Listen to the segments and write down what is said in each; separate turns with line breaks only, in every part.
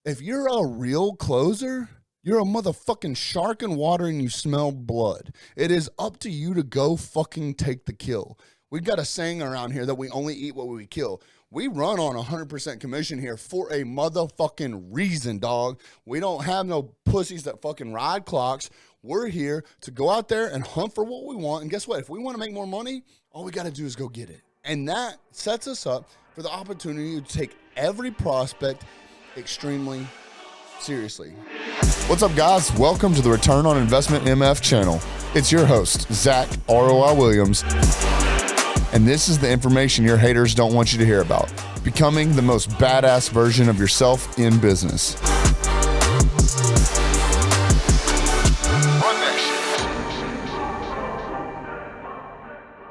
If you're a real closer, you're a motherfucking shark in water and you smell blood. It is up to you to go fucking take the kill. We've got a saying around here that we only eat what we kill. We run on 100% commission here for a motherfucking reason, dog. We don't have no pussies that fucking ride clocks. We're here to go out there and hunt for what we want. And guess what? If we want to make more money, all we got to do is go get it. And that sets us up for the opportunity to take every prospect extremely seriously. What's up, guys? Welcome to the Return on Investment MF channel. It's your host, Zack ROI Williams. And this is the information your haters don't want you to hear about. Becoming the most badass version of yourself in business.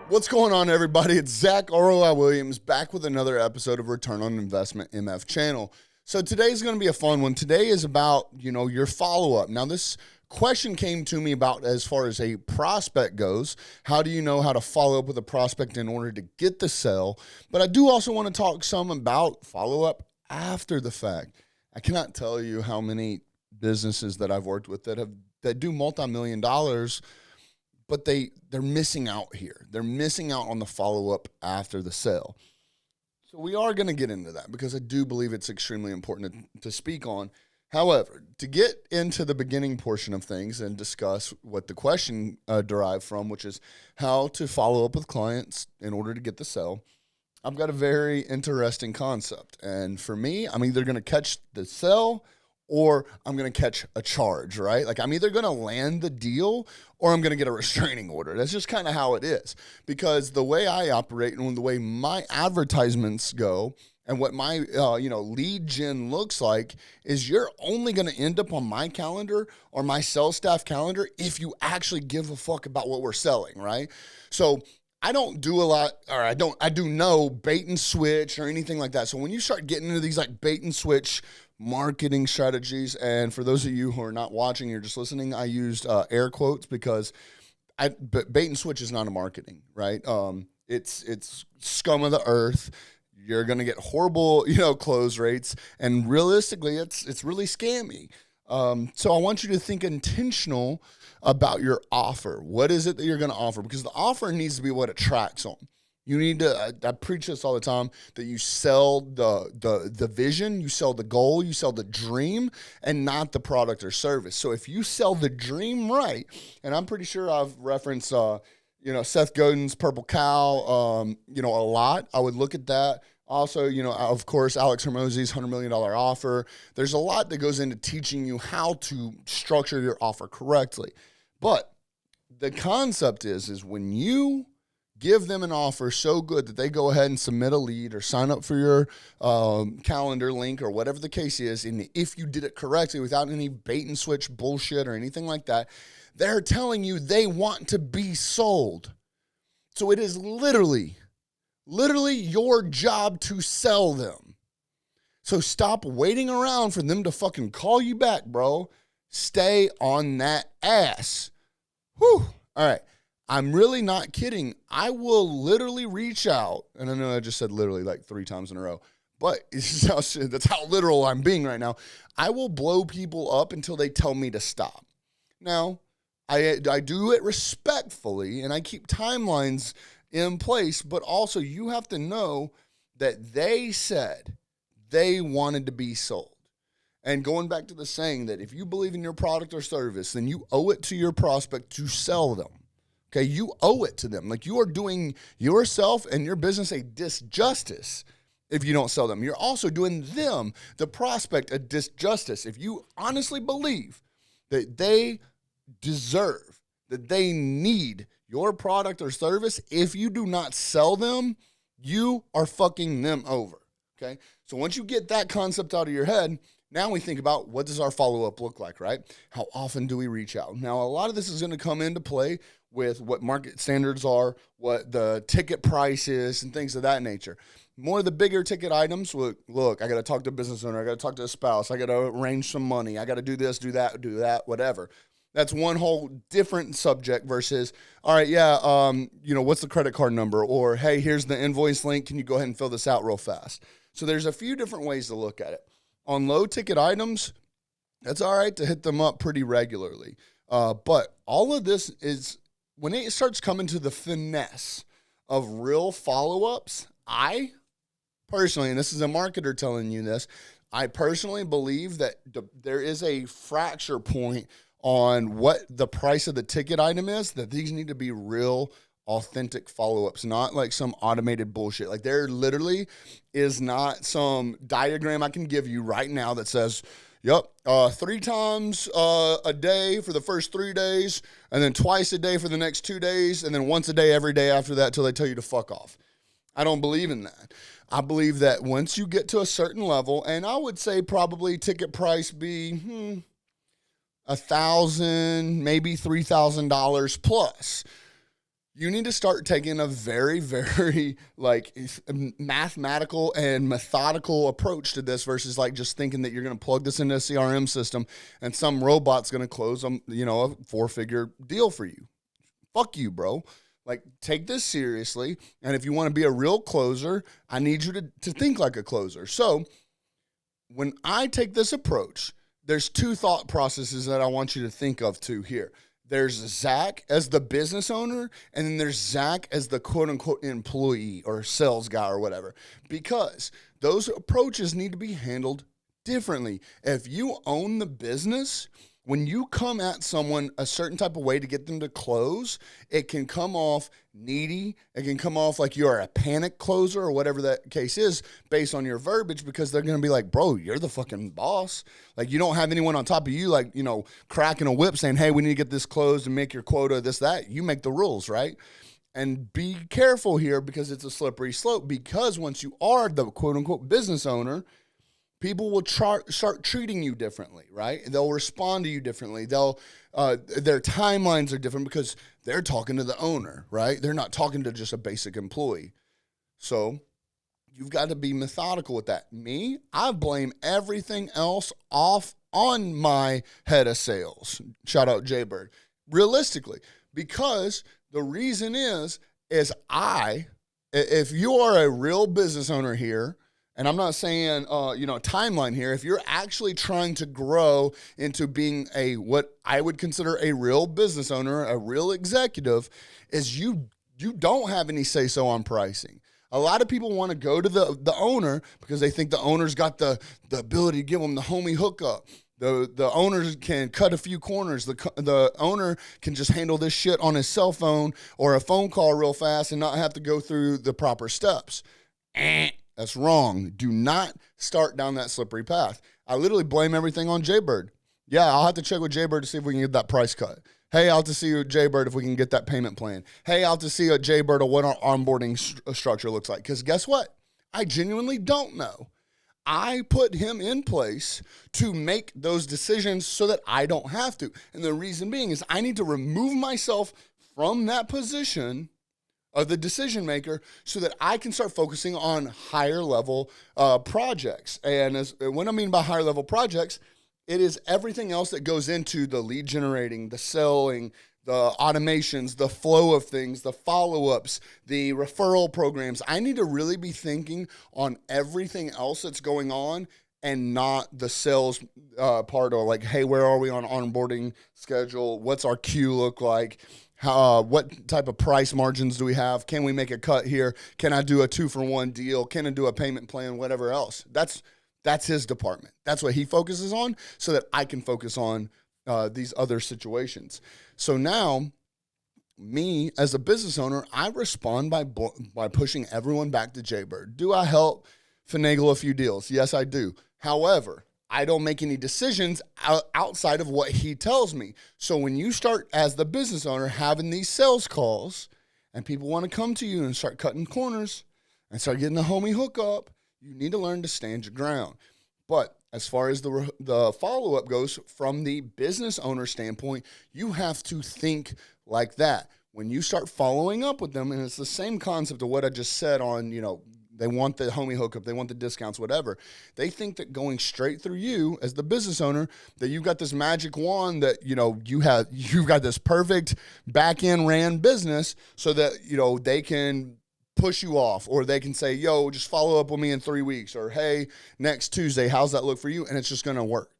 What's going on, everybody? It's Zack ROI Williams back with another episode of Return on Investment MF channel. So today's going to be a fun one. Today is about, your follow-up. Now, this question came to me about as far as a prospect goes. How do you know how to follow up with a prospect in order to get the sale? But I do also want to talk some about follow-up after the fact. I cannot tell you how many businesses that I've worked with that do multi-million dollars, but they're missing out here. They're missing out on the follow-up after the sale. So we are going to get into that because I do believe it's extremely important to speak on. However, to get into the beginning portion of things and discuss what the question derived from, which is how to follow up with clients in order to get the sale, I've got a very interesting concept. And for me, I'm either going to catch the sale or I'm going to catch a charge, right? Like I'm either going to land the deal or I'm going to get a restraining order. That's just kind of how it is, because the way I operate and the way my advertisements go and what my lead gen looks like is you're only going to end up on my calendar or my sales staff calendar if you actually give a fuck about what we're selling, right? So I don't do a lot, or I do no bait and switch or anything like that. So when you start getting into these like bait and switch marketing strategies, and for those of you who are not watching, you're just listening, I used air quotes because but bait and switch is not a marketing, right? It's scum of the earth. You're going to get horrible, close rates, and realistically, it's really scammy. So I want you to think intentional about your offer. What is it that you're going to offer? Because the offer needs to be what attracts them. You need to, I preach this all the time, that you sell the vision, you sell the goal, you sell the dream, and not the product or service. So if you sell the dream right, and I'm pretty sure I've referenced, Seth Godin's Purple Cow, a lot. I would look at that. Also, of course, Alex Hormozy's $100 million offer. There's a lot that goes into teaching you how to structure your offer correctly. But the concept is when you give them an offer so good that they go ahead and submit a lead or sign up for your calendar link or whatever the case is, and if you did it correctly without any bait and switch bullshit or anything like that, they're telling you they want to be sold. So it is literally your job to sell them. So stop waiting around for them to fucking call you back, bro. Stay on that ass. Whew. All right. I'm really not kidding. I will literally reach out, and I know I just said literally like 3 times in a row, but that's how literal I'm being right now. I will blow people up until they tell me to stop. Now, I do it respectfully, and I keep timelines in place, but also you have to know that they said they wanted to be sold. And going back to the saying that if you believe in your product or service, then you owe it to your prospect to sell them. Okay, you owe it to them. Like you are doing yourself and your business a disjustice if you don't sell them. You're also doing them, the prospect, a disjustice if you honestly believe that they deserve, that they need your product or service. If you do not sell them, you are fucking them over, okay? So once you get that concept out of your head, now we think about what does our follow-up look like, right? How often do we reach out? Now, a lot of this is going to come into play with what market standards are, what the ticket price is, and things of that nature. More of the bigger ticket items, look, I got to talk to a business owner, I got to talk to a spouse, I got to arrange some money, I got to do this, do that, whatever. That's one whole different subject versus, all right, what's the credit card number? Or, hey, here's the invoice link. Can you go ahead and fill this out real fast? So there's a few different ways to look at it. On low ticket items, that's all right to hit them up pretty regularly. But all of this is when it starts coming to the finesse of real follow-ups, I personally, and this is a marketer telling you this, I personally believe that there is a fracture point on what the price of the ticket item is, that these need to be real, authentic follow-ups, not like some automated bullshit. Like there literally is not some diagram I can give you right now that says, yep, 3 times a day for the first 3 days, and then twice a day for the next 2 days, and then once a day every day after that till they tell you to fuck off. I don't believe in that. I believe that once you get to a certain level, and I would say probably ticket price be $1,000, maybe $3,000 plus, you need to start taking a very, very like mathematical and methodical approach to this versus like just thinking that you're going to plug this into a CRM system and some robot's going to close a 4-figure deal for you. Fuck you, bro. Like, take this seriously, and if you want to be a real closer, I need you to think like a closer. So when I take this approach, there's 2 thought processes that I want you to think of too here. There's Zack as the business owner, and then there's Zack as the quote-unquote employee or sales guy or whatever, because those approaches need to be handled differently. If you own the business, when you come at someone a certain type of way to get them to close, it can come off needy. It can come off like you're a panic closer or whatever that case is based on your verbiage, because they're going to be like, bro, you're the fucking boss. Like, you don't have anyone on top of you, like, cracking a whip saying, hey, we need to get this closed and make your quota, this, that. You make the rules, right? And be careful here because it's a slippery slope, because once you are the quote unquote business owner, people will start treating you differently, right? They'll respond to you differently. Their timelines are different because they're talking to the owner, right? They're not talking to just a basic employee. So you've got to be methodical with that. Me, I blame everything else off on my head of sales. Shout out Jaybird. Realistically, because the reason is if you are a real business owner here, and I'm not saying, timeline here. If you're actually trying to grow into being what I would consider a real business owner, a real executive, is you don't have any say-so on pricing. A lot of people want to go to the owner because they think the owner's got the ability to give them the homie hookup. The owner can cut a few corners. The owner can just handle this shit on his cell phone or a phone call real fast and not have to go through the proper steps. That's wrong. Do not start down that slippery path. I literally blame everything on Jaybird. Yeah, I'll have to check with Jaybird to see if we can get that price cut. Hey, I'll have to see with Jaybird if we can get that payment plan. Hey, I'll have to see at Jaybird what our onboarding structure looks like. Because guess what? I genuinely don't know. I put him in place to make those decisions so that I don't have to. And the reason being is I need to remove myself from that position of the decision maker so that I can start focusing on higher level projects. And what I mean by higher level projects, it is everything else that goes into the lead generating, the selling, the automations, the flow of things, the follow-ups, the referral programs. I need to really be thinking on everything else that's going on and not the sales part, or like, hey, where are we on onboarding schedule? What's our queue look like? What type of price margins do we have? Can we make a cut here? Can I do a 2-for-1 deal? Can I do a payment plan? Whatever else. That's his department. That's what he focuses on, so that I can focus on these other situations. So now, me as a business owner, I respond by pushing everyone back to Jaybird. Do I help finagle a few deals? Yes, I do. However, I don't make any decisions outside of what he tells me. So when you start as the business owner having these sales calls and people want to come to you and start cutting corners and start getting the homie hookup, you need to learn to stand your ground. But as far as the follow-up goes, from the business owner standpoint, you have to think like that. When you start following up with them, and it's the same concept of what I just said on, they want the homie hookup, they want the discounts, whatever. They think that going straight through you as the business owner, that you've got this magic wand that, you've got this perfect back-end ran business so that, they can push you off, or they can say, yo, just follow up with me in 3 weeks, or hey, next Tuesday, how's that look for you? And it's just going to work.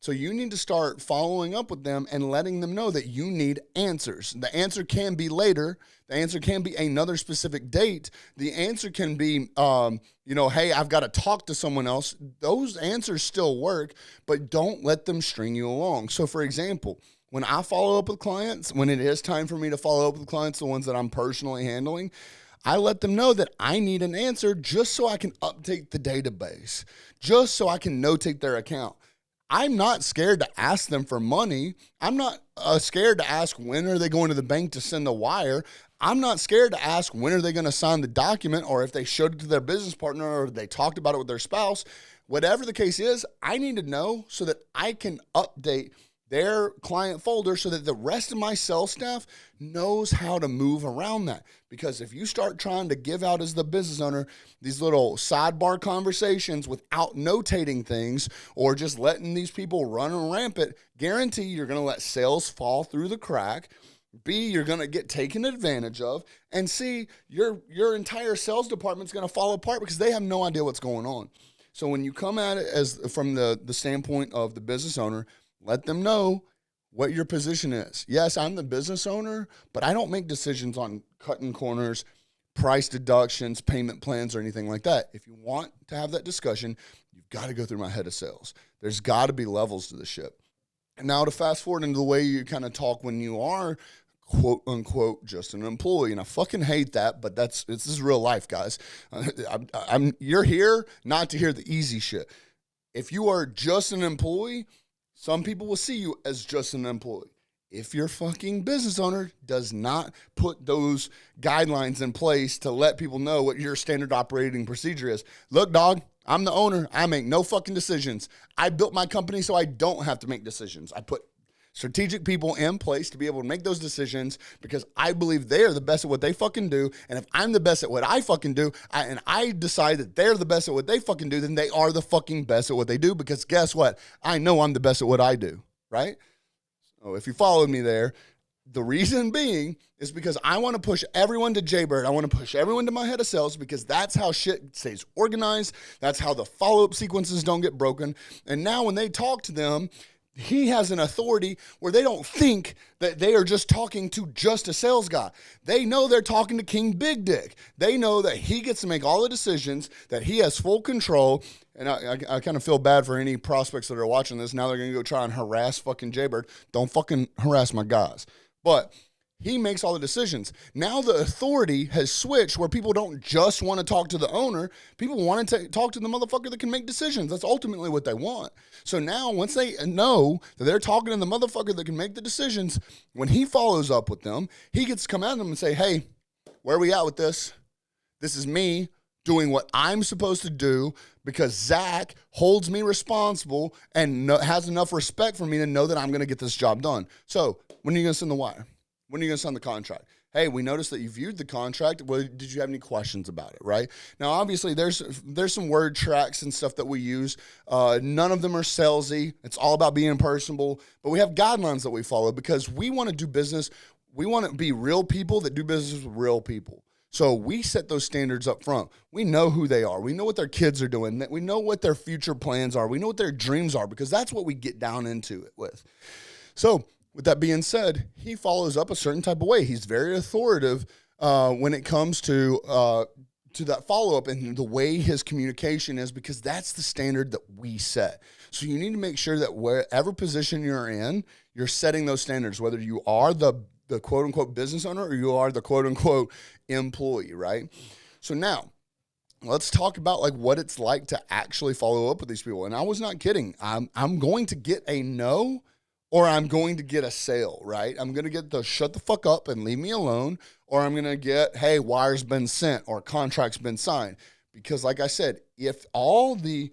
So you need to start following up with them and letting them know that you need answers. The answer can be later. The answer can be another specific date. The answer can be, hey, I've got to talk to someone else. Those answers still work, but don't let them string you along. So for example, when I follow up with clients, when it is time for me to follow up with clients, the ones that I'm personally handling, I let them know that I need an answer just so I can update the database, just so I can notate their account. I'm not scared to ask them for money. I'm not scared to ask when are they going to the bank to send the wire. I'm not scared to ask when are they going to sign the document, or if they showed it to their business partner, or they talked about it with their spouse. Whatever the case is, I need to know so that I can update their client folder so that the rest of my sales staff knows how to move around that. Because if you start trying to give out as the business owner these little sidebar conversations without notating things, or just letting these people run rampant, guarantee you're going to let sales fall through the crack. B, you're going to get taken advantage of. And C, your entire sales department's going to fall apart because they have no idea what's going on. So when you come at it as from the standpoint of the business owner, let them know what your position is. Yes, I'm the business owner, but I don't make decisions on cutting corners, price deductions, payment plans, or anything like that. If you want to have that discussion, you've got to go through my head of sales. There's got to be levels to the ship. And now to fast forward into the way you kind of talk when you are, quote unquote, just an employee. And I fucking hate that, but this is real life, guys. You're here not to hear the easy shit. If you are just an employee, some people will see you as just an employee. If your fucking business owner does not put those guidelines in place to let people know what your standard operating procedure is. Look, dog, I'm the owner. I make no fucking decisions. I built my company so I don't have to make decisions. I put strategic people in place to be able to make those decisions because I believe they are the best at what they fucking do. And if I'm the best at what I fucking do, and I decide that they're the best at what they fucking do, then they are the fucking best at what they do, because guess what? I know I'm the best at what I do, right? So if you followed me there, the reason being is because I want to push everyone to Jaybird. I want to push everyone to my head of sales, because that's how shit stays organized. That's how the follow-up sequences don't get broken. And now when they talk to them, he has an authority where they don't think that they are just talking to just a sales guy. They know they're talking to King Big Dick. They know that he gets to make all the decisions, that he has full control. And I kind of feel bad for any prospects that are watching this. Now they're going to go try and harass fucking Jaybird. Don't fucking harass my guys. But he makes all the decisions. Now the authority has switched where people don't just want to talk to the owner. People want to talk to the motherfucker that can make decisions. That's ultimately what they want. So now once they know that they're talking to the motherfucker that can make the decisions, when he follows up with them, he gets to come at them and say, hey, where are we at with this? This is me doing what I'm supposed to do because Zack holds me responsible and has enough respect for me to know that I'm going to get this job done. So when are you going to send the wire? When are you going to sign the contract? Hey, we noticed that you viewed the contract. Well, did you have any questions about it, right? Now, obviously, there's some word tracks and stuff that we use. None of them are salesy. It's all about being personable. But we have guidelines that we follow because we want to do business. We want to be real people that do business with real people. So we set those standards up front. We know who they are. We know what their kids are doing. We know what their future plans are. We know what their dreams are, because that's what we get down into it with. So with that being said, he follows up a certain type of way. He's very authoritative when it comes to that follow-up and the way his communication is, because that's the standard that we set. So you need to make sure that wherever position you're in, you're setting those standards, whether you are the quote-unquote business owner or you are the quote-unquote employee, right? So now, let's talk about like what it's like to actually follow up with these people. And I was not kidding. I'm going to get a no, or I'm going to get a sale, right? I'm going to get the shut the fuck up and leave me alone, or I'm going to get, hey, wire's been sent or contract's been signed. Because like I said, if all the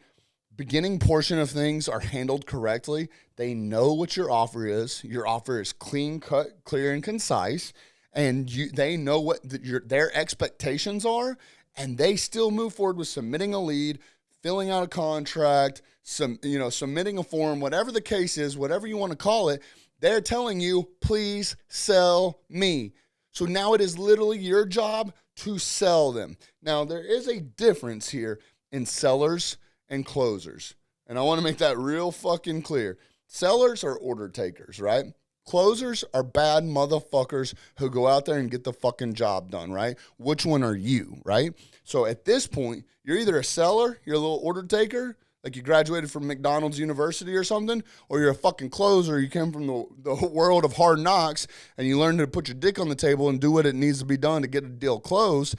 beginning portion of things are handled correctly, they know what your offer is. Your offer is clean cut, clear, and concise, and they know what their expectations are, and they still move forward with submitting a lead, filling out a contract, submitting a form, whatever the case is, whatever you want to call it. They're telling you, please sell me. So now it is literally your job to sell them. Now, there is a difference here in sellers and closers. And I want to make that real fucking clear. Sellers are order takers, right? Closers are bad motherfuckers who go out there and get the fucking job done, right? Which one are you, right? So at this point, you're either a seller, you're a little order taker, like you graduated from McDonald's University or something, or you're a fucking closer, you came from the world of hard knocks, and you learned to put your dick on the table and do what it needs to be done to get a deal closed,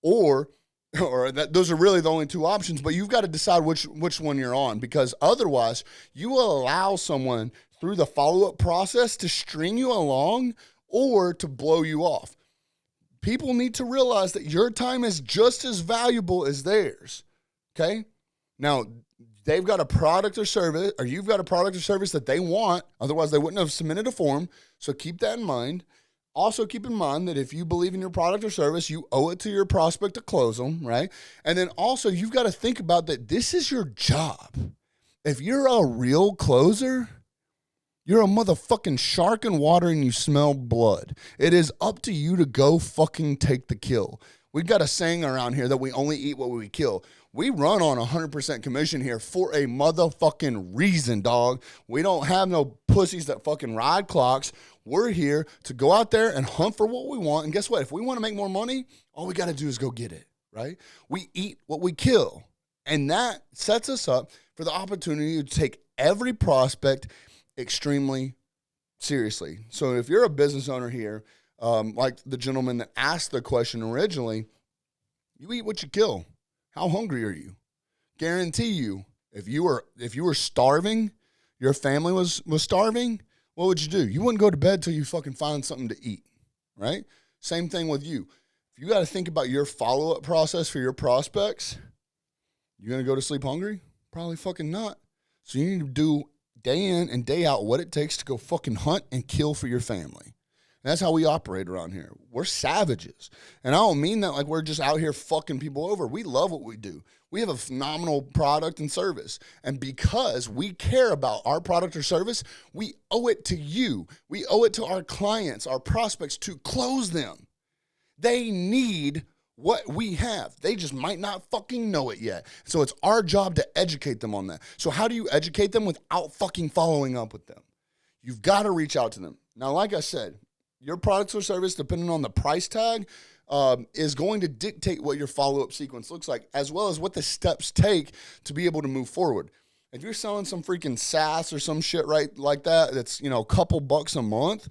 or those are really the only two options, but you've got to decide which one you're on, because otherwise you will allow someone through the follow-up process to string you along or to blow you off. People need to realize that your time is just as valuable as theirs, okay? Now, they've got a product or service, or you've got a product or service that they want, otherwise they wouldn't have submitted a form, so keep that in mind. Also, keep in mind that if you believe in your product or service, you owe it to your prospect to close them, right? And then also, you've got to think about that this is your job. If you're a real closer, you're a motherfucking shark in water and you smell blood. It is up to you to go fucking take the kill. We've got a saying around here that we only eat what we kill. We run on 100% commission here for a motherfucking reason, dog. We don't have no pussies that fucking ride clocks. We're here to go out there and hunt for what we want. And guess what? If we want to make more money, all we got to do is go get it, right? We eat what we kill. And that sets us up for the opportunity to take every prospect extremely seriously. So if you're a business owner here, like the gentleman that asked the question originally, you eat what you kill. How hungry are you? Guarantee you, if you were starving, your family was starving, what would you do? You wouldn't go to bed till you fucking find something to eat, right? Same thing with you. If you got to think about your follow-up process for your prospects, you going to go to sleep hungry? Probably fucking not. So you need to do day in and day out what it takes to go fucking hunt and kill for your family. And that's how we operate around here. We're savages. And I don't mean that like we're just out here fucking people over. We love what we do. We have a phenomenal product and service. And because we care about our product or service, we owe it to you. We owe it to our clients, our prospects, to close them. They need what we have. They just might not fucking know it yet. So it's our job to educate them on that. So how do you educate them without fucking following up with them? You've got to reach out to them. Now, like I said, your products or service, depending on the price tag, is going to dictate what your follow-up sequence looks like, as well as what the steps take to be able to move forward. If you're selling some freaking SaaS or some shit right like that, that's, a couple bucks a month,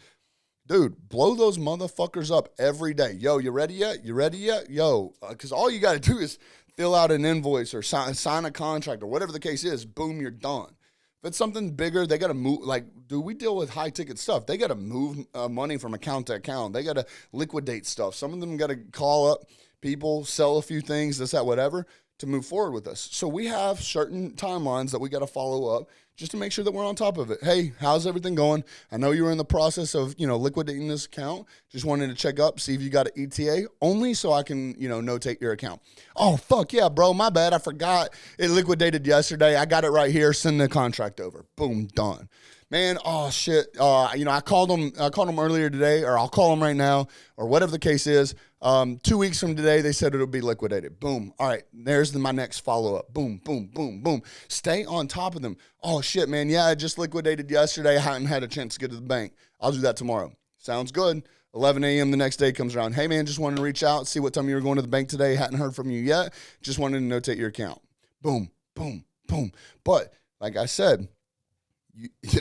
dude, blow those motherfuckers up every day. Yo, you ready yet? You ready yet? Yo, because all you got to do is fill out an invoice or sign a contract or whatever the case is. Boom, you're done. If it's something bigger, they got to move. Like, dude, we deal with high-ticket stuff. They got to move money from account to account. They got to liquidate stuff. Some of them got to call up people, sell a few things, this, that, whatever, to move forward with us. So we have certain timelines that we got to follow up just to make sure that we're on top of it. Hey, how's everything going? I know you were in the process of, liquidating this account. Just wanted to check up, see if you got an ETA, only so I can, notate your account. Oh, fuck yeah, bro, my bad. I forgot it liquidated yesterday. I got it right here. Send the contract over. Boom, done. Man, oh shit. I called them earlier today, or I'll call them right now, or whatever the case is. 2 weeks from today, they said it'll be liquidated. Boom. All right, there's my next follow-up. Boom, boom, boom, boom. Stay on top of them. Oh shit, man. Yeah, I just liquidated yesterday. I hadn't had a chance to get to the bank. I'll do that tomorrow. Sounds good. 11 a.m. the next day comes around. Hey man, just wanted to reach out, see what time you were going to the bank today. Hadn't heard from you yet. Just wanted to notate your account. Boom, boom, boom. But like I said,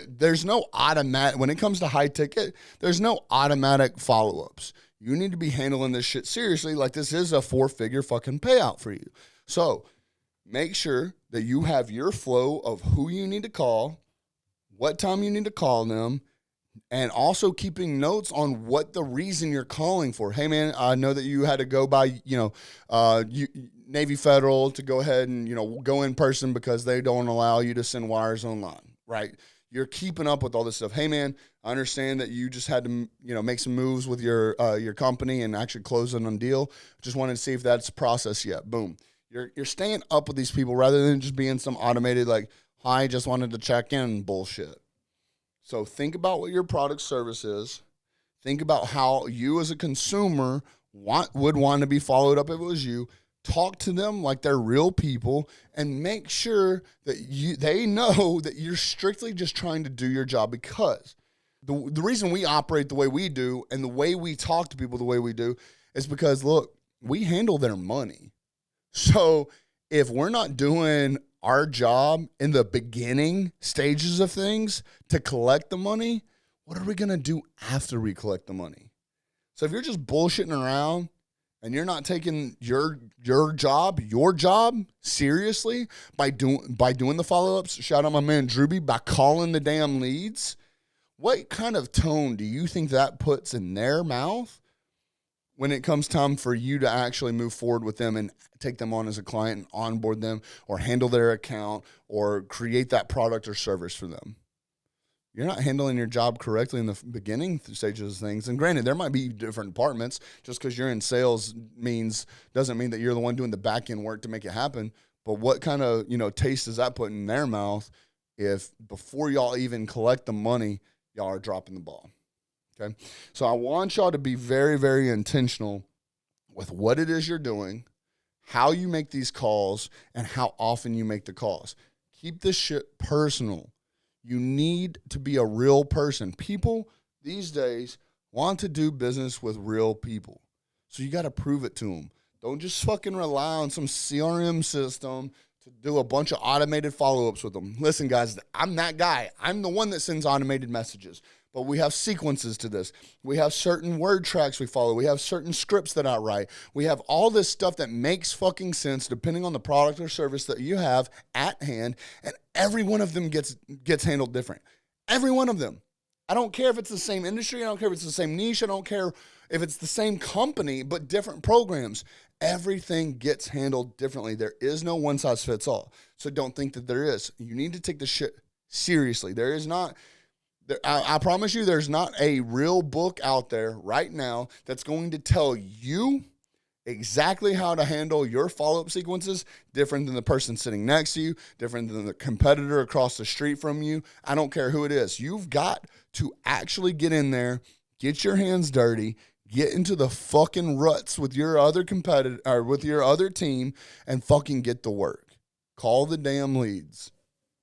there's no automatic, when it comes to high ticket, there's no automatic follow-ups. You need to be handling this shit seriously, like this is a 4-figure fucking payout for you. So make sure that you have your flow of who you need to call, what time you need to call them, and also keeping notes on what the reason you're calling for. Hey man, I know that you had to go by, Navy Federal to go ahead and, go in person because they don't allow you to send wires online. Right. You're keeping up with all this stuff. Hey man, I understand that you just had to, make some moves with your company and actually close on a deal. Just wanted to see if that's processed yet. Boom. You're staying up with these people rather than just being some automated, like, hi, just wanted to check in bullshit. So think about what your product service is. Think about how you as a consumer would want to be followed up if it was you. Talk to them like they're real people and make sure that they know that you're strictly just trying to do your job, because the reason we operate the way we do and the way we talk to people the way we do is because, look, we handle their money. So if we're not doing our job in the beginning stages of things to collect the money, what are we going to do after we collect the money? So if you're just bullshitting around and you're not taking your job seriously by doing the follow-ups, shout out my man Drewby, by calling the damn leads, what kind of tone do you think that puts in their mouth when it comes time for you to actually move forward with them and take them on as a client and onboard them or handle their account or create that product or service for them? You're not handling your job correctly in the beginning stages of things. And granted, there might be different departments. Just because you're in sales doesn't mean that you're the one doing the back end work to make it happen. But what kind of, taste does that put in their mouth if before y'all even collect the money, y'all are dropping the ball? Okay. So I want y'all to be very, very intentional with what it is you're doing, how you make these calls, and how often you make the calls. Keep this shit personal. You need to be a real person. People these days want to do business with real people. So you got to prove it to them. Don't just fucking rely on some CRM system to do a bunch of automated follow-ups with them. Listen, guys, I'm that guy. I'm the one that sends automated messages. But we have sequences to this. We have certain word tracks we follow. We have certain scripts that I write. We have all this stuff that makes fucking sense depending on the product or service that you have at hand. And every one of them gets handled different. Every one of them. I don't care if it's the same industry. I don't care if it's the same niche. I don't care if it's the same company, but different programs. Everything gets handled differently. There is no one size fits all. So don't think that there is. You need to take this shit seriously. There is not... I promise you there's not a real book out there right now that's going to tell you exactly how to handle your follow-up sequences different than the person sitting next to you, different than the competitor across the street from you. I don't care who it is. You've got to actually get in there, get your hands dirty, get into the fucking ruts with your other competitor or with your other team and fucking get to work. Call the damn leads.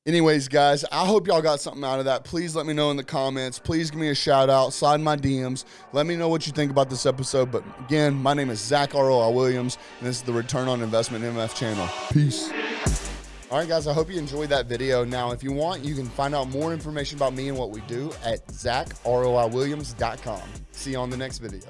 Anyways, guys, I hope y'all got something out of that. Please let me know in the comments. Please give me a shout out. Slide my DMs. Let me know what you think about this episode. But again, my name is Zack Williams, and this is the Return on Investment MF channel. Peace. All right, guys, I hope you enjoyed that video. Now, if you want, you can find out more information about me and what we do at zackroiwilliams.com. See you on the next video.